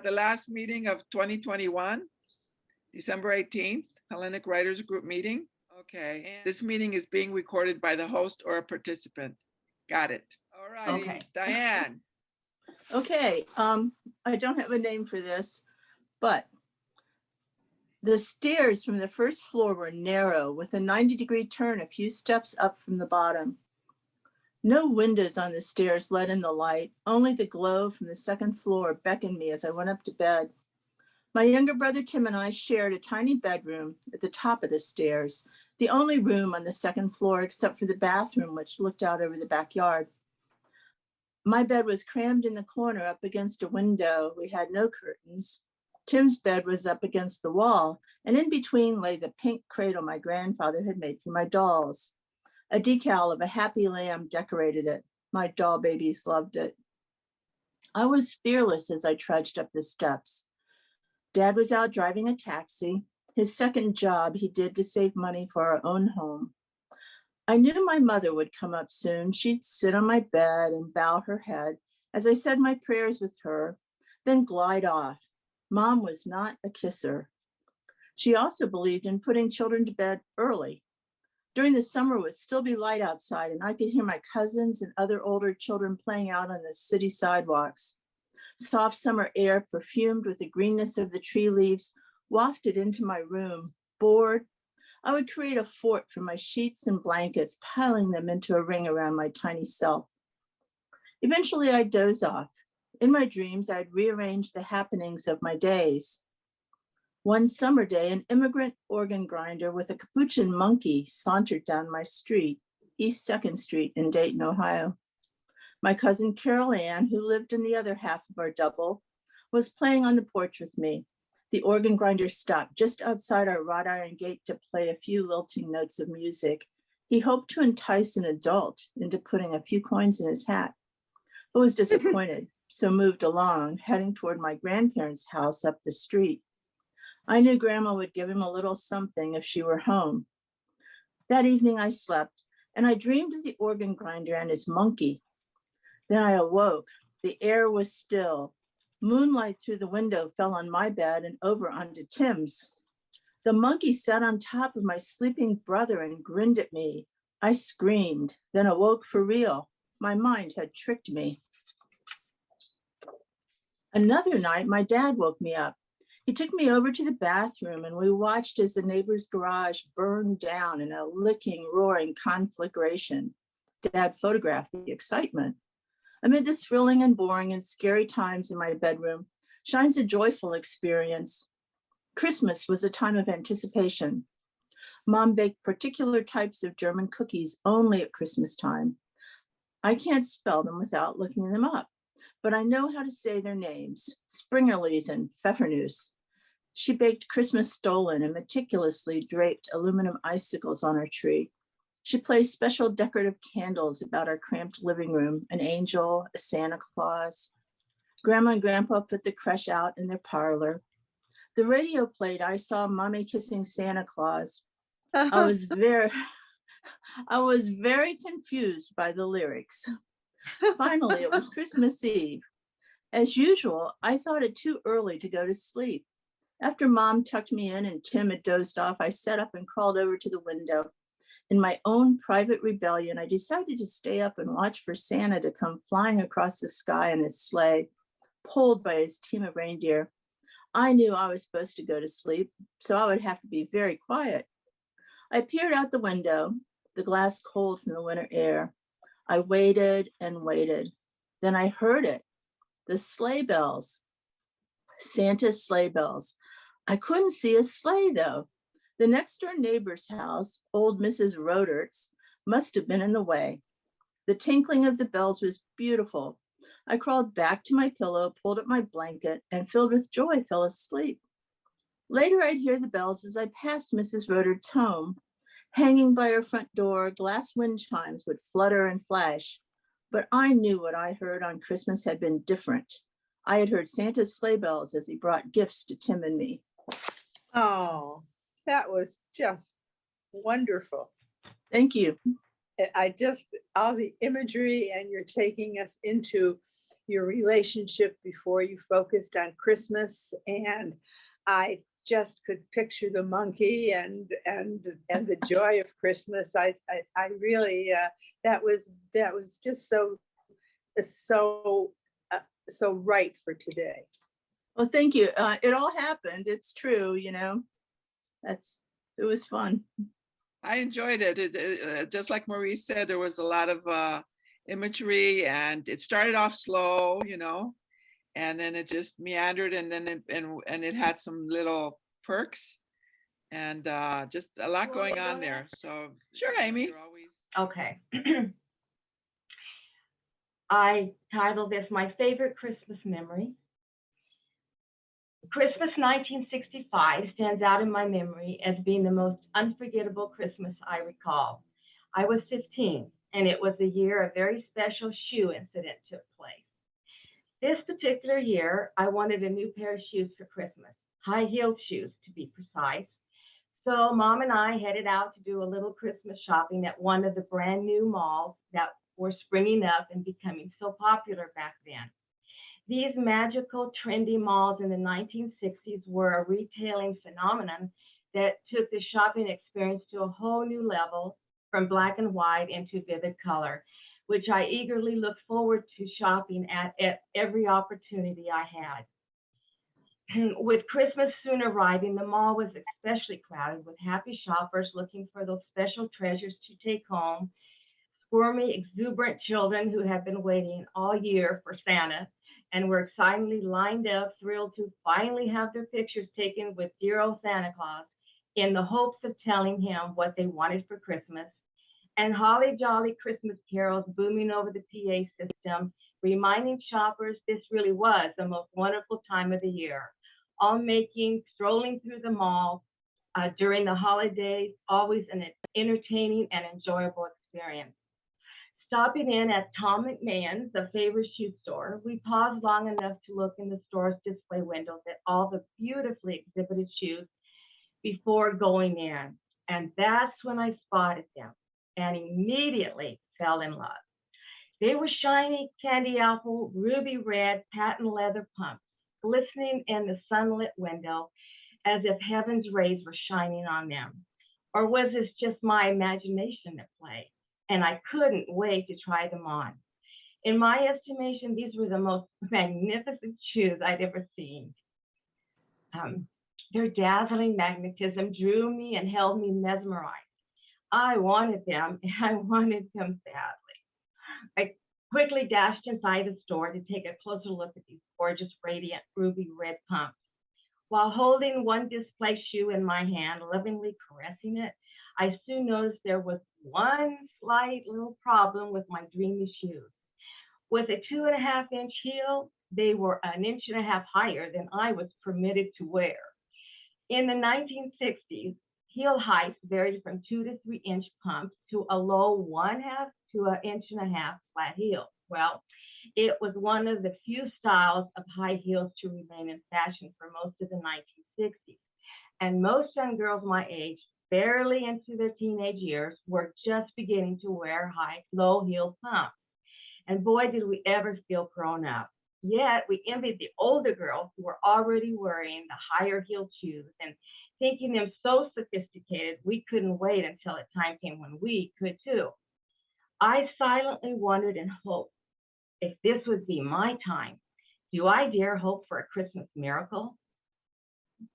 the last meeting of 2021, December 18th, Hellenic Writers Group meeting. Okay, and this meeting is being recorded by the host or a participant. Got it. All right, Okay. Diane. Okay, I don't have a name for this, but the stairs from the first floor were narrow with a 90-degree turn a few steps up from the bottom. No windows on the stairs let in the light, only the glow from the second floor beckoned me as I went up to bed. My younger brother Tim and I shared a tiny bedroom at the top of the stairs, the only room on the second floor except for the bathroom, which looked out over the backyard. My bed was crammed in the corner up against a window. We had no curtains. Tim's bed was up against the wall, and in between lay the pink cradle my grandfather had made for my dolls. A decal of a happy lamb decorated it. My doll babies loved it. I was fearless as I trudged up the steps. Dad was out driving a taxi, his second job he did to save money for our own home. I knew my mother would come up soon. She'd sit on my bed and bow her head as I said my prayers with her, then glide off. Mom was not a kisser. She also believed in putting children to bed early. During the summer, it would still be light outside, and I could hear my cousins and other older children playing out on the city sidewalks. Soft summer air, perfumed with the greenness of the tree leaves, wafted into my room. Bored, I would create a fort from my sheets and blankets, piling them into a ring around my tiny self. Eventually, I'd doze off. In my dreams, I'd rearrange the happenings of my days. One summer day, an immigrant organ grinder with a capuchin monkey sauntered down my street, East 2nd Street in Dayton, Ohio. My cousin Carol Ann, who lived in the other half of our double, was playing on the porch with me. The organ grinder stopped just outside our wrought iron gate to play a few lilting notes of music. He hoped to entice an adult into putting a few coins in his hat, but was disappointed, so moved along, heading toward my grandparents' house up the street. I knew Grandma would give him a little something if she were home. That evening I slept, and I dreamed of the organ grinder and his monkey. Then I awoke. The air was still. Moonlight through the window fell on my bed and over onto Tim's. The monkey sat on top of my sleeping brother and grinned at me. I screamed, then awoke for real. My mind had tricked me. Another night, my dad woke me up. He took me over to the bathroom and we watched as the neighbor's garage burned down in a licking, roaring conflagration. Dad photographed the excitement. Amid the thrilling and boring and scary times in my bedroom shines a joyful experience. Christmas was a time of anticipation. Mom baked particular types of German cookies only at Christmas time. I can't spell them without looking them up, but I know how to say their names, Springerles and Pfeffernuss. She baked Christmas Stollen and meticulously draped aluminum icicles on our tree. She placed special decorative candles about our cramped living room, an angel, a Santa Claus. Grandma and Grandpa put the creche out in their parlor. The radio played I Saw Mommy Kissing Santa Claus. I was very confused by the lyrics. Finally, it was Christmas Eve. As usual, I thought it too early to go to sleep. After Mom tucked me in and Tim had dozed off, I sat up and crawled over to the window. In my own private rebellion, I decided to stay up and watch for Santa to come flying across the sky in his sleigh, pulled by his team of reindeer. I knew I was supposed to go to sleep, so I would have to be very quiet. I peered out the window, the glass cold from the winter air. I waited and waited. Then I heard it, the sleigh bells, Santa's sleigh bells. I couldn't see a sleigh though. The next door neighbor's house, old Mrs. Rodert's, must have been in the way. The tinkling of the bells was beautiful. I crawled back to my pillow, pulled up my blanket, and filled with joy, fell asleep. Later, I'd hear the bells as I passed Mrs. Rodert's home. Hanging by her front door, glass wind chimes would flutter and flash. But I knew what I heard on Christmas had been different. I had heard Santa's sleigh bells as he brought gifts to Tim and me. Oh, that was just wonderful. Thank you. All the imagery, and you're taking us into your relationship before you focused on Christmas, and I just could picture the monkey and the joy of Christmas. I really that was just so right for today. Well, thank you. It all happened. It's true, it was fun. I enjoyed it. Just like Maurice said, there was a lot of imagery, and it started off slow, and then it just meandered, and then it had some little perks, and just a lot going on there. So sure, Amy. Okay. I titled this My Favorite Christmas Memory. Christmas 1965 stands out in my memory as being the most unforgettable Christmas I recall. I was 15, and it was the year a very special shoe incident took place. This particular year, I wanted a new pair of shoes for Christmas, high-heeled shoes to be precise. So Mom and I headed out to do a little Christmas shopping at one of the brand new malls that were springing up and becoming so popular back then. These magical, trendy malls in the 1960s were a retailing phenomenon that took the shopping experience to a whole new level, from black and white into vivid color, which I eagerly looked forward to shopping at every opportunity I had. With Christmas soon arriving, the mall was especially crowded with happy shoppers looking for those special treasures to take home, squirmy, exuberant children who had been waiting all year for Santa and were excitedly lined up, thrilled to finally have their pictures taken with dear old Santa Claus in the hopes of telling him what they wanted for Christmas, and holly jolly Christmas carols booming over the PA system, reminding shoppers this really was the most wonderful time of the year, all making strolling through the mall during the holidays always an entertaining and enjoyable experience. Stopping in at Tom McMahon's, a favorite shoe store, we paused long enough to look in the store's display windows at all the beautifully exhibited shoes before going in. And that's when I spotted them and immediately fell in love. They were shiny candy apple, ruby red patent leather pumps, glistening in the sunlit window as if heaven's rays were shining on them. Or was this just my imagination at play? And I couldn't wait to try them on. In my estimation, these were the most magnificent shoes I'd ever seen. Their dazzling magnetism drew me and held me mesmerized. I wanted them, and I wanted them badly. I quickly dashed inside the store to take a closer look at these gorgeous, radiant, ruby red pumps. While holding one display shoe in my hand, lovingly caressing it, I soon noticed there was one slight little problem with my dreamy shoes. With a 2.5-inch heel, they were 1.5 inches higher than I was permitted to wear. In the 1960s, heel heights varied from 2 to 3 inch pumps to a low 1/2 to 1.5 inches flat heel. Well, it was one of the few styles of high heels to remain in fashion for most of the 1960s. And most young girls my age, barely into their teenage years, were just beginning to wear high, low-heeled pumps. And boy, did we ever feel grown up. Yet we envied the older girls who were already wearing the higher-heeled shoes and thinking them so sophisticated we couldn't wait until the time came when we could too. I silently wondered and hoped, if this would be my time, do I dare hope for a Christmas miracle?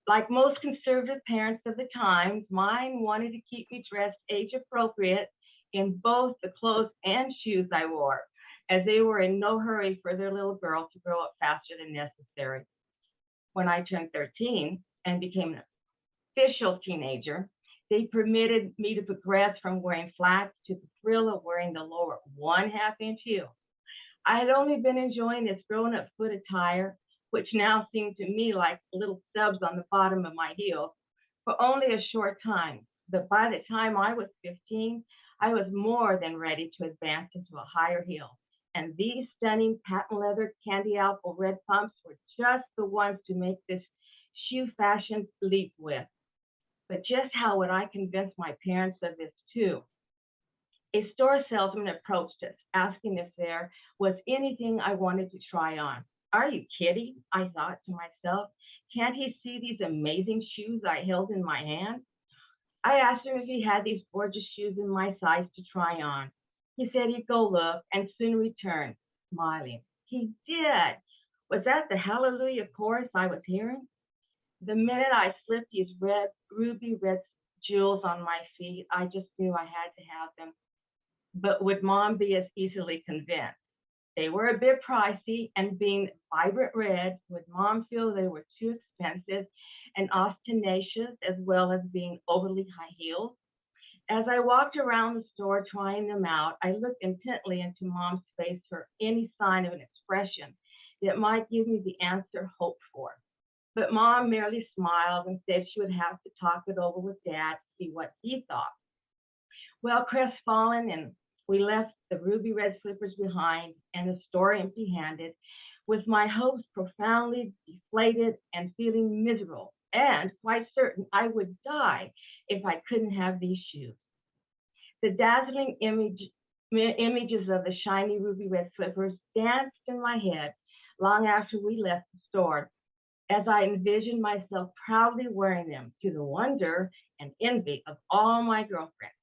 Like most conservative parents of the times, mine wanted to keep me dressed age appropriate in both the clothes and shoes I wore, as they were in no hurry for their little girl to grow up faster than necessary. When I turned 13 and became an official teenager, they permitted me to progress from wearing flats to the thrill of wearing the lower 1/2 inch heel. I had only been enjoying this grown-up foot attire, which now seemed to me like little stubs on the bottom of my heels, for only a short time. But by the time I was 15, I was more than ready to advance into a higher heel. And these stunning patent leather candy apple red pumps were just the ones to make this shoe fashion leap with. But just how would I convince my parents of this too? A store salesman approached us, asking if there was anything I wanted to try on. Are you kidding? I thought to myself. Can't he see these amazing shoes I held in my hand? I asked him if he had these gorgeous shoes in my size to try on. He said he'd go look and soon return, smiling. He did. Was that the Hallelujah chorus I was hearing? The minute I slipped these ruby red jewels on my feet, I just knew I had to have them. But would Mom be as easily convinced? They were a bit pricey, and being vibrant red, would Mom feel they were too expensive and ostentatious, as well as being overly high heels? As I walked around the store trying them out, I looked intently into Mom's face for any sign of an expression that might give me the answer hoped for. But Mom merely smiled and said she would have to talk it over with Dad to see what he thought. Well, crestfallen, and we left the ruby red slippers behind and the store empty-handed, with my hopes profoundly deflated and feeling miserable, and quite certain I would die if I couldn't have these shoes. The dazzling images of the shiny ruby red slippers danced in my head long after we left the store, as I envisioned myself proudly wearing them to the wonder and envy of all my girlfriends.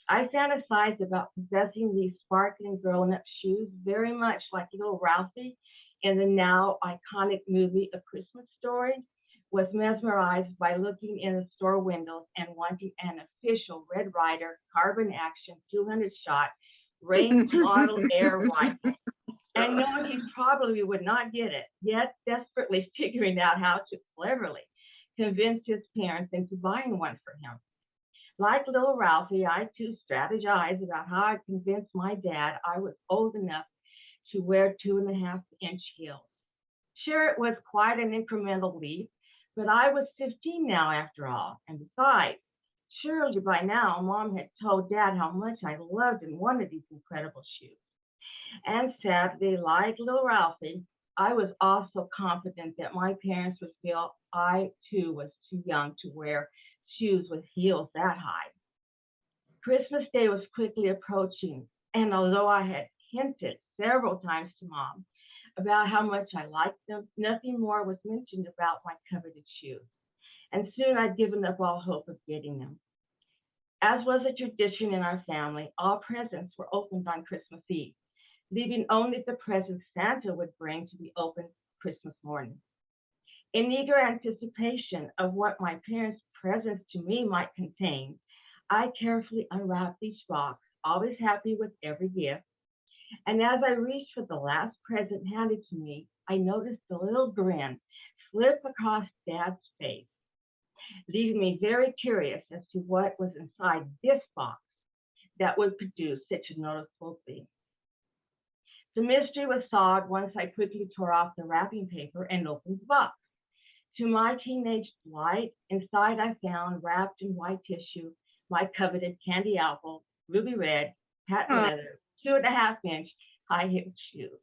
I fantasized about possessing these sparkling grown-up shoes very much like little Ralphie in the now iconic movie A Christmas Story, was mesmerized by looking in the store windows and wanting an official Red Ryder carbon action 200-shot range model air rifle. And knowing he probably would not get it, yet desperately figuring out how to cleverly convince his parents into buying one for him. Like little Ralphie, I too strategized about how I'd convince my dad I was old enough to wear 2.5-inch heels. Sure, it was quite an incremental leap, but I was 15 now after all. And besides, surely by now, Mom had told Dad how much I loved and wanted these incredible shoes. And sadly, like little Ralphie, I was also confident that my parents would feel I too was too young to wear shoes with heels that high. Christmas Day was quickly approaching, and although I had hinted several times to Mom about how much I liked them, nothing more was mentioned about my coveted shoes. And soon I'd given up all hope of getting them. As was a tradition in our family, all presents were opened on Christmas Eve, leaving only the presents Santa would bring to be opened Christmas morning. In eager anticipation of what my parents' presents to me might contain, I carefully unwrapped each box, always happy with every gift. And as I reached for the last present handed to me, I noticed a little grin slip across Dad's face, leaving me very curious as to what was inside this box that would produce such a noticeable thing. The mystery was solved once I quickly tore off the wrapping paper and opened the box. To my teenage delight, inside I found, wrapped in white tissue, my coveted candy apple, ruby red, patent leather, 2.5-inch high-heeled shoes.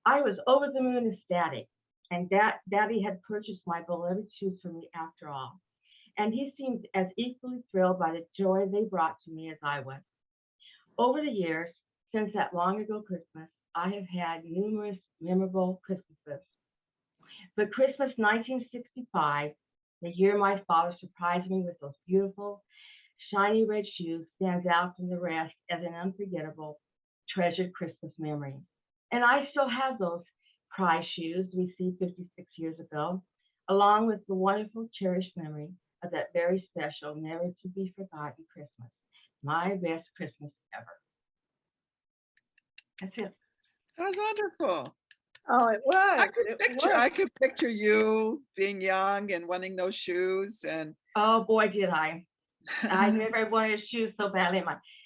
I was over the moon ecstatic, and Daddy had purchased my beloved shoes for me after all. And he seemed as equally thrilled by the joy they brought to me as I was. Over the years, since that long ago Christmas, I have had numerous memorable Christmases. But Christmas 1965, the year my father surprised me with those beautiful, shiny red shoes, stands out from the rest as an unforgettable, treasured Christmas memory. And I still have those prize shoes received 56 years ago, along with the wonderful, cherished memory of that very special, never to be forgotten Christmas. My best Christmas ever. That's it. That was wonderful. Oh, it was. I could picture you being young and wanting those shoes. And oh boy, did I. I remember I wanted shoes so badly.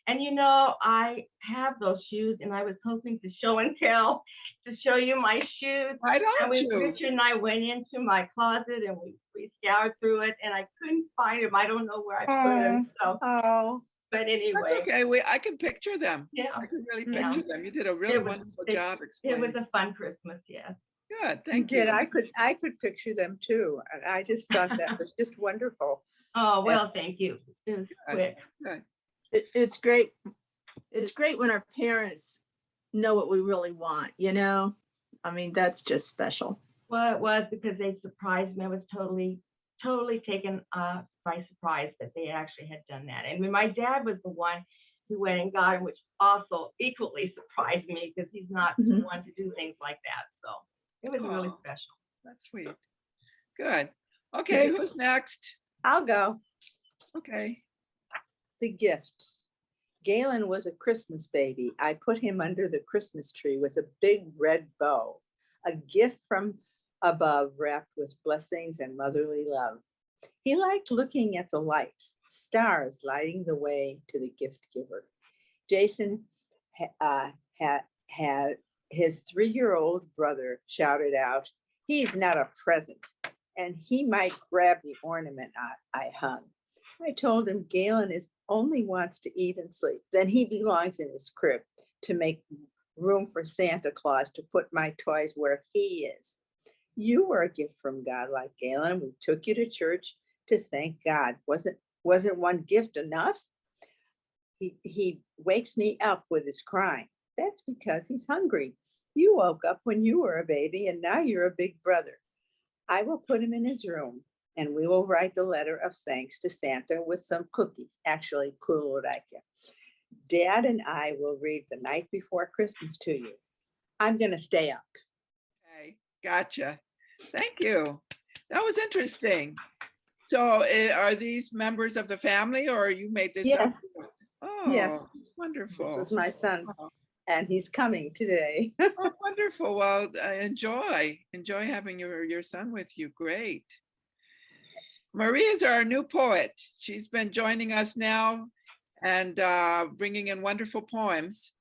And you know, I have those shoes, and I was hoping to show and tell, to show you my shoes. Why don't you? Richard and I went into my closet and we scoured through it, and I couldn't find them. I don't know where I put them. So, but anyway. That's okay. I can picture them. Yeah. I can really picture them. You did a really wonderful job explaining. It was a fun Christmas, yes. Good, thank you. I could picture them too. And I just thought that was just wonderful. Oh, well, thank you. It was quick. Good. It's great It's great when our parents know what we really want, you know? I mean, that's just special. Well, it was because they surprised me. I was totally taken by surprise that they actually had done that. And when my dad was the one who went and got him, which also equally surprised me because he's not the one to do things like that. So it was really special. That's sweet. Good. Okay, who's next? I'll go. Okay. The gift. Galen was a Christmas baby. I put him under the Christmas tree with a big red bow, a gift from above wrapped with blessings and motherly love. He liked looking at the lights, stars lighting the way to the gift giver. Jason had his 3-year-old brother shouted out, "He's not a present," and he might grab the ornament I hung. I told him Galen only wants to eat and sleep. Then he belongs in his crib to make room for Santa Claus to put my toys where he is. You were a gift from God like Galen. We took you to church to thank God. Wasn't one gift enough? He wakes me up with his crying. That's because he's hungry. You woke up when you were a baby and now you're a big brother. I will put him in his room and we will write the letter of thanks to Santa with some cookies, actually kulurake. Dad and I will read the night before Christmas to you. I'm going to stay up. Okay, gotcha. Thank you. That was interesting. So are these members of the family or you made this up? Yes. Oh, Yes. Wonderful. This was my son, and he's coming today. Oh, wonderful. Well, enjoy having your son with you. Great. Marie is our new poet. She's been joining us now and bringing in wonderful poems.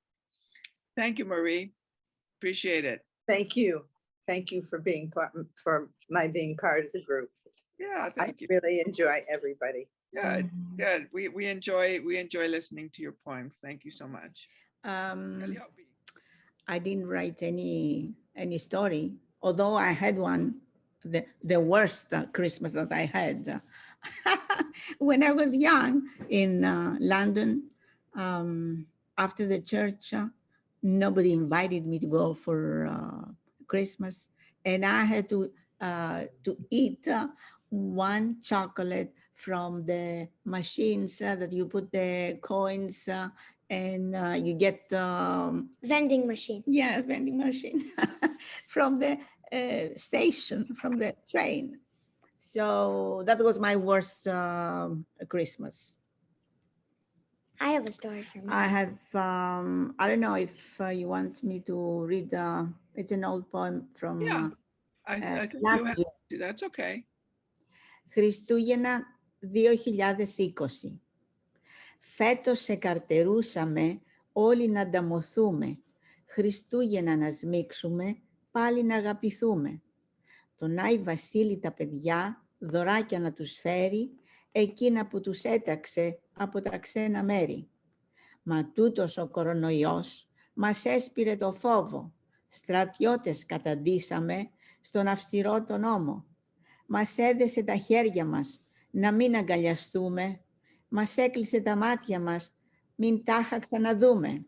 Thank you, Marie. Appreciate it. Thank you. Thank you for being part of the group. Yeah, thank you. I really enjoy everybody. Good, good. We enjoy listening to your poems. Thank you so much. Calliopi. I didn't write any story, although I had one, the worst Christmas that I had. When I was young in London, after the church, nobody invited me to go for Christmas, and I had to eat one chocolate from the machines that you put the coins and you get vending machine. Yeah, vending machine from the station, from the train. So that was my worst Christmas. I have a story for me. I have, I don't know if you want me to read, it's an old poem from I think last you have year. to. That's okay. Χριστούγεννα 2020. Φέτος σε καρτερούσαμε όλοι να ανταμωθούμε. Χριστούγεννα να σμίξουμε, πάλι να αγαπηθούμε. Τον Άι Βασίλη τα παιδιά δωράκια να τους φέρει, εκείνα που τους έταξε από τα ξένα μέρη. Μα τούτος ο κορονοϊός μας έσπηρε το φόβο. Στρατιώτες καταντήσαμε στον αυστηρό τον νόμο. Μας έδεσε τα χέρια μας να μην αγκαλιαστούμε. Μας έκλεισε τα μάτια μας, μην τάχα ξαναδούμε.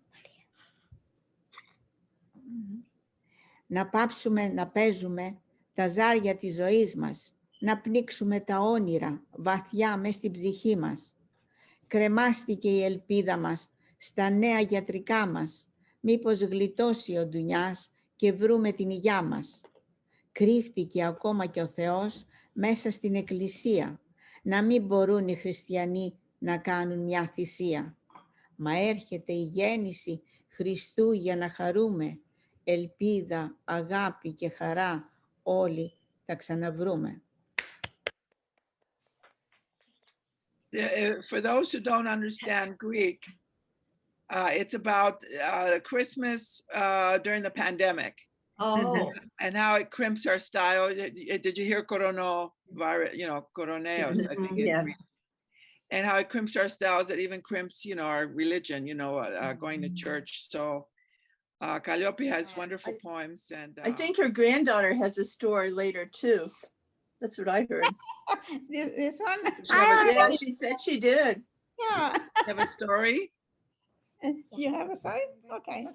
Να πάψουμε να παίζουμε τα ζάρια της ζωής μας, να πνίξουμε τα όνειρα βαθιά μες στην ψυχή μας. Κρεμάστηκε η ελπίδα μας στα νέα γιατρικά μας, μήπως γλιτώσει ο ντουνιάς και βρούμε την υγειά μας. Κρύφτηκε ακόμα και ο Θεός μέσα στην εκκλησία, να μην μπορούν οι χριστιανοί να κάνουν μια θυσία. Μα έρχεται η γέννηση Χριστού για να χαρούμε, ελπίδα, αγάπη και χαρά όλοι τα ξαναβρούμε. For those who don't understand Greek, it's about Christmas during the pandemic. Oh. And how it crimps our style. Did you hear coronavirus, coroneos, I think. Yes. And how it crimps our styles, that even crimps, our religion, going to church. So Calliopi has wonderful poems. And I think her granddaughter has a story later too. That's what I heard. This one? Yeah, she said she did. Yeah. Have a story? You have a sign? Okay.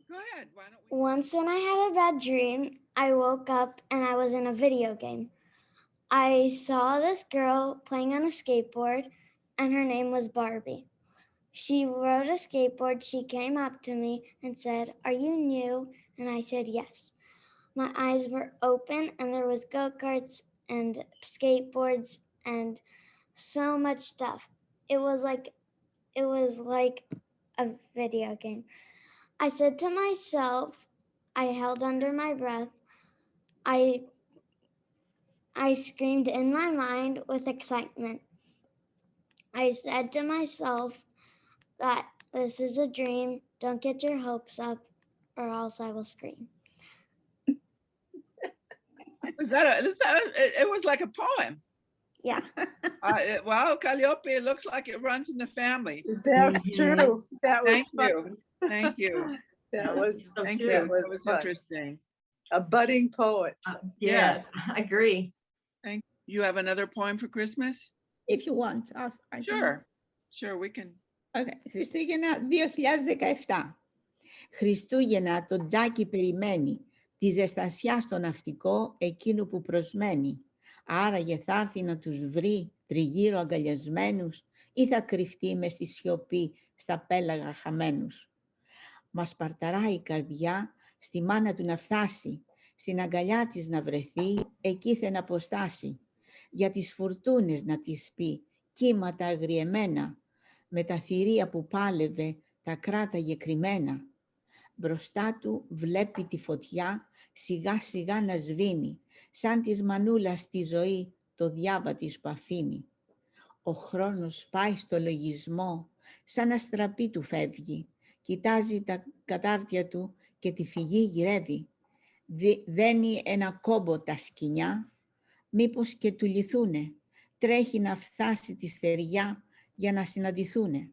Go ahead. Why don't we? Once when I had a bad dream, I woke up and I was in a video game. I saw this girl playing on a skateboard and her name was Barbie. She rode a skateboard. She came up to me and said, "Are you new?" And I said, "Yes." My eyes were open and there was go-karts and skateboards and so much stuff. It was like a video game. I said to myself, I held under my breath. I screamed in my mind with excitement. I said to myself that this is a dream. Don't get your hopes up or else I will scream. It was like a poem. Yeah. Well, Calliopi, it looks like it runs in the family. That's true. That was Thank you. fun. Thank you. That was Thank that you. was That was fun. interesting. A budding poet. Yes, I agree. Thank you. Have another poem for Christmas? If you want. I can- Sure, we can. Okay. Χριστούγεννα 2017. Χριστούγεννα το τζάκι περιμένει, τη ζεστασιά στο ναυτικό εκείνου που προσμένει. Άραγε θα έρθει να τους βρει τριγύρω αγκαλιασμένους ή θα κρυφτεί μες στη σιωπή στα πέλαγα χαμένους. Μας παρταράει η καρδιά στη μάνα του να φτάσει, στην αγκαλιά της να βρεθεί, εκεί θε να αποστάσει. Για τις φουρτούνες να της πει, κύματα αγριεμένα, με τα θηρία που πάλευε, τα κράταγε κρυμμένα. Μπροστά του βλέπει τη φωτιά σιγά σιγά να σβήνει, σαν της μανούλας τη ζωή το διάβα της που αφήνει. Ο χρόνος πάει στο λογισμό, σαν αστραπή του φεύγει, κοιτάζει τα κατάρτια του και τη φυγή γυρεύει. Δένει ένα κόμπο τα σκοινιά, μήπως και του λυθούνε, τρέχει να φτάσει τη στεριά για να συναντηθούνε.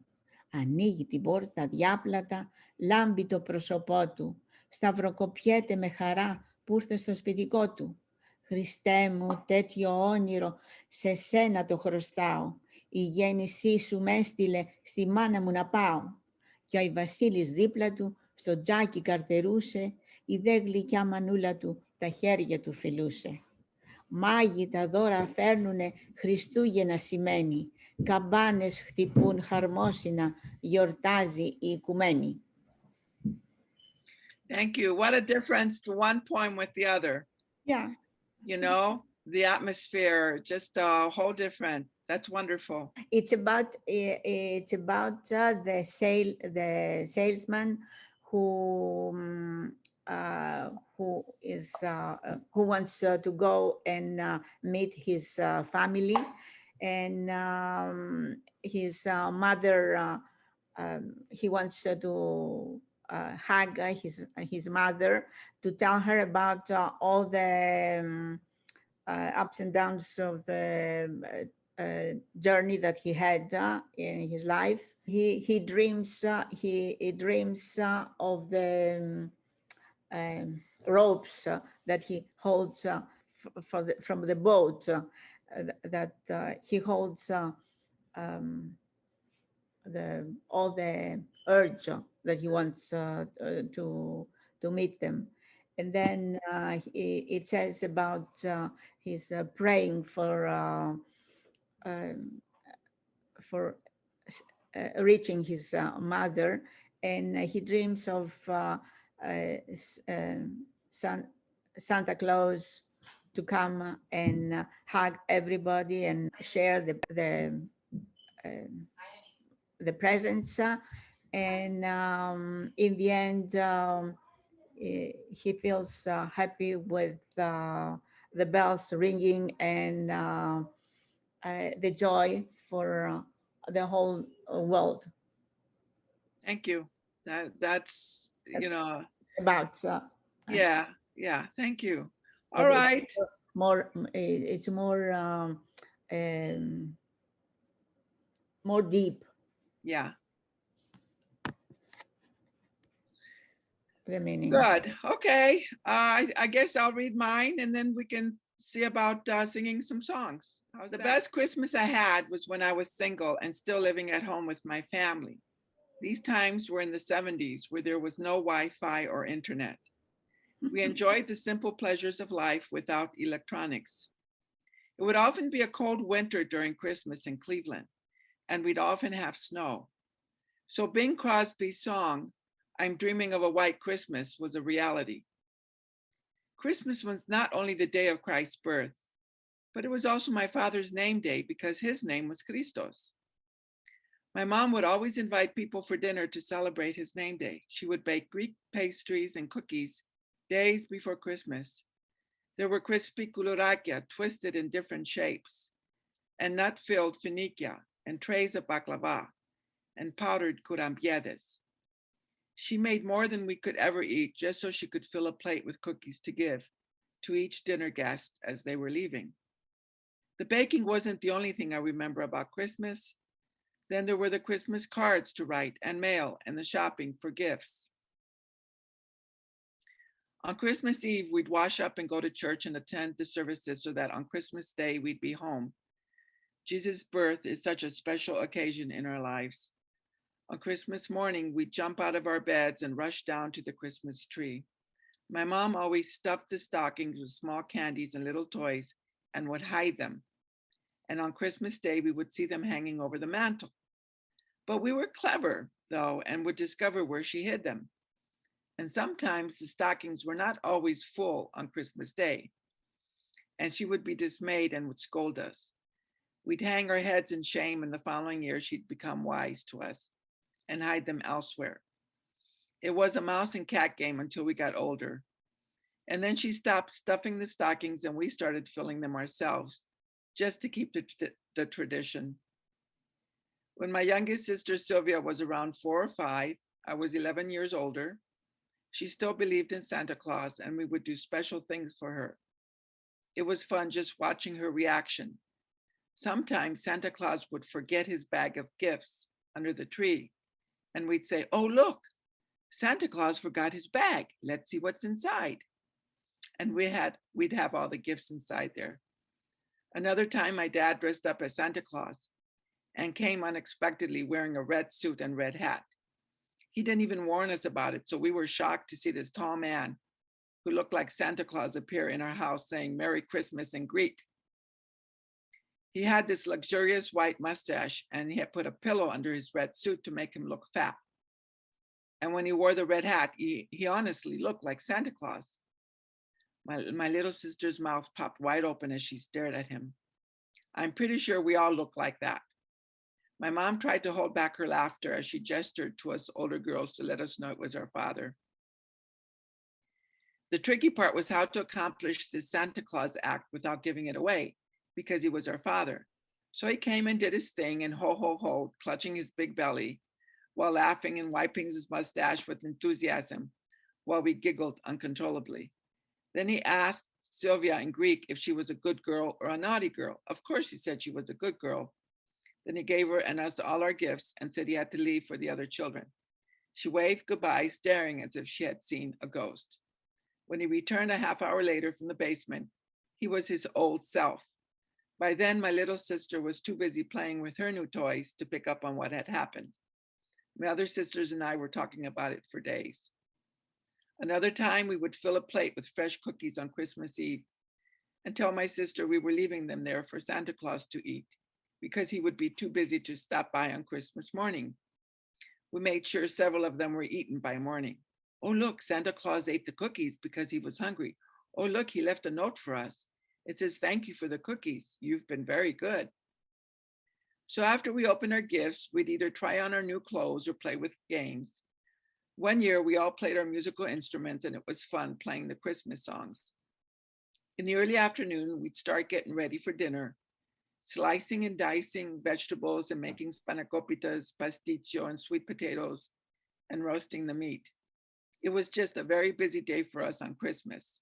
Ανοίγει την πόρτα διάπλατα, λάμπει το πρόσωπό του, σταυροκοπιέται με χαρά που ήρθε στο σπιτικό του. Χριστέ μου, τέτοιο όνειρο σε σένα το χρωστάω, η γέννησή σου με έστειλε στη μάνα μου να πάω. Και ο Αϊβασίλης δίπλα του στο τζάκι καρτερούσε, η δε γλυκιά μανούλα του τα χέρια του φιλούσε. Μάγοι τα δώρα φέρνουνε, Χριστούγεννα σημαίνει, καμπάνες χτυπούν χαρμόσυνα, γιορτάζει η οικουμένη. Thank you. What a difference to one poem with the other. Yeah. You know, the atmosphere, just a whole different. That's wonderful. It's about the salesman who wants to go and meet his family, and his mother. He wants to hug his mother to tell her about all the ups and downs of the journey that he had in his life. He dreams of the ropes that he holds from the boat, that he holds all the urge that he wants to meet them. And then it says about his praying for reaching his mother, and he dreams of Santa Claus to come and hug everybody and share the presents, and in the end he feels happy with the bells ringing and the joy for the whole world. Thank you. That's you know, about yeah. Thank you. All right. It's more deep. Yeah. The meaning. Good. Okay. I guess I'll read mine and then we can see about singing some songs. The best Christmas I had was when I was single and still living at home with my family. These times were in the 70s, where there was no Wi-Fi or internet. We enjoyed the simple pleasures of life without electronics. It would often be a cold winter during Christmas in Cleveland, and we'd often have snow. So Bing Crosby's song, "I'm Dreaming of a White Christmas," was a reality. Christmas was not only the day of Christ's birth, but it was also my father's name day because his name was Christos. My mom would always invite people for dinner to celebrate his name day. She would bake Greek pastries and cookies days before Christmas. There were crispy koulourakia twisted in different shapes, and nut-filled finikia, and trays of baklava, and powdered kurambiedes. She made more than we could ever eat just so she could fill a plate with cookies to give to each dinner guest as they were leaving. The baking wasn't the only thing I remember about Christmas. Then there were the Christmas cards to write and mail and the shopping for gifts. On Christmas Eve, we'd wash up and go to church and attend the services so that on Christmas Day, we'd be home. Jesus' birth is such a special occasion in our lives. On Christmas morning, we'd jump out of our beds and rush down to the Christmas tree. My mom always stuffed the stockings with small candies and little toys and would hide them. And on Christmas Day, we would see them hanging over the mantle. But we were clever, though, and would discover where she hid them. And sometimes the stockings were not always full on Christmas Day. And she would be dismayed and would scold us. We'd hang our heads in shame, and the following year she'd become wise to us and hide them elsewhere. It was a mouse and cat game until we got older. And then she stopped stuffing the stockings and we started filling them ourselves, just to keep the tradition. When my youngest sister Sylvia was around 4 or 5, I was 11 years older. She still believed in Santa Claus, and we would do special things for her. It was fun just watching her reaction. Sometimes Santa Claus would forget his bag of gifts under the tree, and we'd say, "Oh, look, Santa Claus forgot his bag. Let's see what's inside." And we'd have all the gifts inside there. Another time, my dad dressed up as Santa Claus and came unexpectedly wearing a red suit and red hat. He didn't even warn us about it, so we were shocked to see this tall man who looked like Santa Claus appear in our house saying "Merry Christmas" in Greek. He had this luxurious white mustache, and he had put a pillow under his red suit to make him look fat. And when he wore the red hat, he honestly looked like Santa Claus. My little sister's mouth popped wide open as she stared at him. I'm pretty sure we all look like that. My mom tried to hold back her laughter as she gestured to us older girls to let us know it was our father. The tricky part was how to accomplish this Santa Claus act without giving it away, because he was our father. So he came and did his thing and ho, ho, ho, clutching his big belly while laughing and wiping his mustache with enthusiasm while we giggled uncontrollably. Then he asked Sylvia in Greek if she was a good girl or a naughty girl. Of course, she said she was a good girl. Then he gave her and us all our gifts and said he had to leave for the other children. She waved goodbye, staring as if she had seen a ghost. When he returned a half hour later from the basement, he was his old self. By then, my little sister was too busy playing with her new toys to pick up on what had happened. My other sisters and I were talking about it for days. Another time, we would fill a plate with fresh cookies on Christmas Eve and tell my sister we were leaving them there for Santa Claus to eat, because he would be too busy to stop by on Christmas morning. We made sure several of them were eaten by morning. Oh, look, Santa Claus ate the cookies because he was hungry. Oh, look, he left a note for us. It says, "Thank you for the cookies. You've been very good." So after we opened our gifts, we'd either try on our new clothes or play with games. One year, we all played our musical instruments, and it was fun playing the Christmas songs. In the early afternoon, we'd start getting ready for dinner, slicing and dicing vegetables and making spanakoppitas, pasticcio, and sweet potatoes, and roasting the meat. It was just a very busy day for us on Christmas.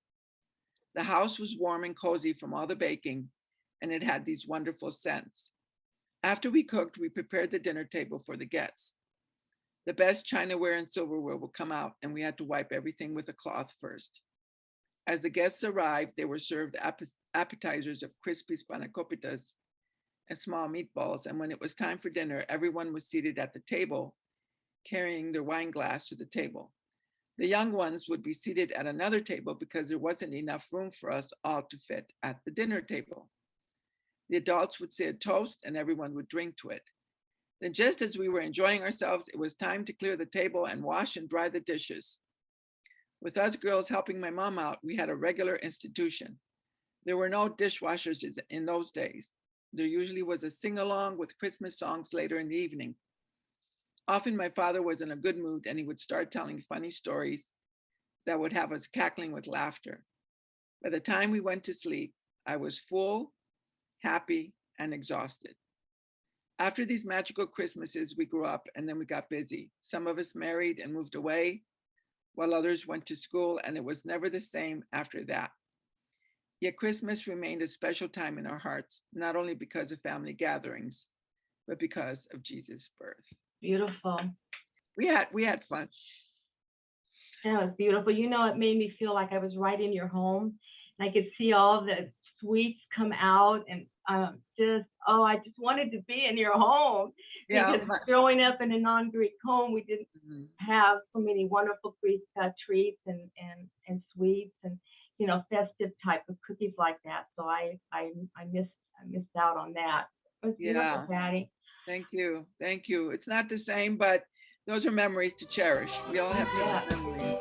The house was warm and cozy from all the baking, and it had these wonderful scents. After we cooked, we prepared the dinner table for the guests. The best chinaware and silverware would come out, and we had to wipe everything with a cloth first. As the guests arrived, they were served appetizers of crispy spanakoppitas and small meatballs, and when it was time for dinner, everyone was seated at the table carrying their wine glass to the table. The young ones would be seated at another table because there wasn't enough room for us all to fit at the dinner table. The adults would say a toast and everyone would drink to it. Then just as we were enjoying ourselves, it was time to clear the table and wash and dry the dishes. With us girls helping my mom out, we had a regular institution. There were no dishwashers in those days. There usually was a sing-along with Christmas songs later in the evening. Often my father was in a good mood and he would start telling funny stories that would have us cackling with laughter. By the time we went to sleep, I was full, happy, and exhausted. After these magical Christmases, we grew up and then we got busy. Some of us married and moved away, while others went to school, and it was never the same after that. Yet Christmas remained a special time in our hearts, not only because of family gatherings, but because of Jesus' birth. Beautiful. We had fun. That was beautiful. You know, it made me feel like I was right in your home. And I could see all the sweets come out, and I just wanted to be in your home. Yeah. Because growing up in a non-Greek home, we didn't have so many wonderful Greek treats and sweets and, you know, festive type of cookies like that. So I missed out on that. It was beautiful, Patty. Thank you. Thank you. It's not the same, but those are memories to cherish. We all have different memories.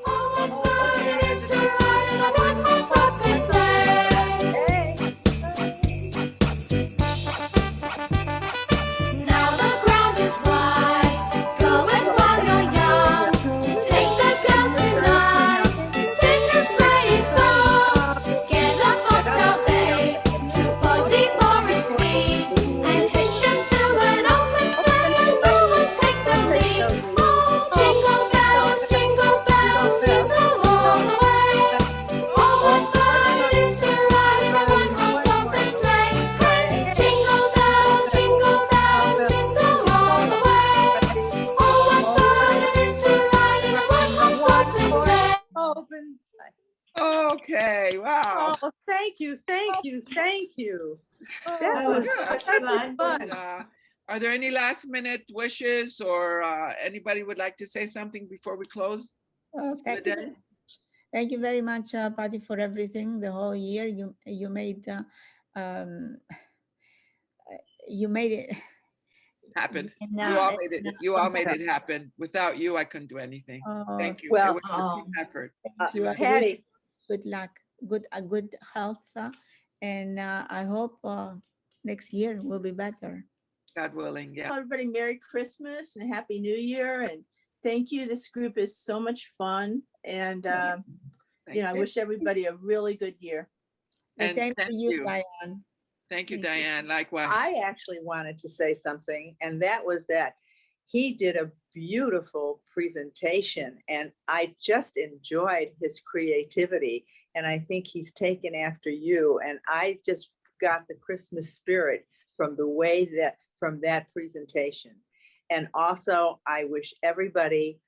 Okay, wow. Oh, thank you. That was fun. Are there any last minute wishes or anybody would like to say something before we close? Thank you very much, Patty, for everything. The whole year you made it happen. You all made it happen. Without you, I couldn't do anything. Thank you. Well, it was a team effort. Thank you. Patty, good luck, good health, and I hope next year will be better. God willing, yeah. Everybody, Merry Christmas and Happy New Year, and thank you. This group is so much fun, and I wish everybody a really good year. The same to you, Diane. Thank you, Diane. Likewise. I actually wanted to say something, and that was that he did a beautiful presentation, and I just enjoyed his creativity, and I think he's taken after you, and I just got the Christmas spirit from that presentation. And also, I wish everybody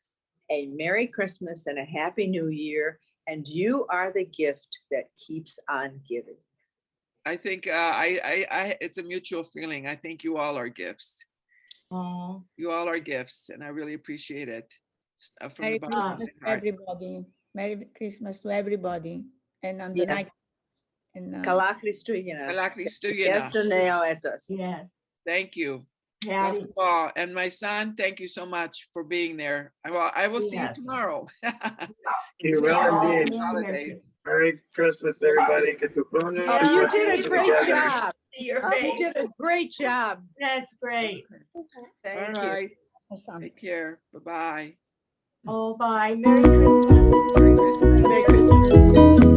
a Merry Christmas and a Happy New Year, and you are the gift that keeps on giving. I think it's a mutual feeling. I think you all are gifts. Oh, you all are gifts, and I really appreciate it. Merry Christmas to everybody. Merry Christmas to everybody. And on the night. Καλά Χριστούγεννα. Καλά Χριστούγεννα. yes. Thank you. Patty. And my son, thank you so much for being there. I will see you tomorrow. You will indeed. Merry Christmas, everybody. You did a great job. You did a great job. That's great. Thank All you. right. Take care. Bye-bye. Oh, bye. Merry Christmas. Merry Christmas. Merry Christmas.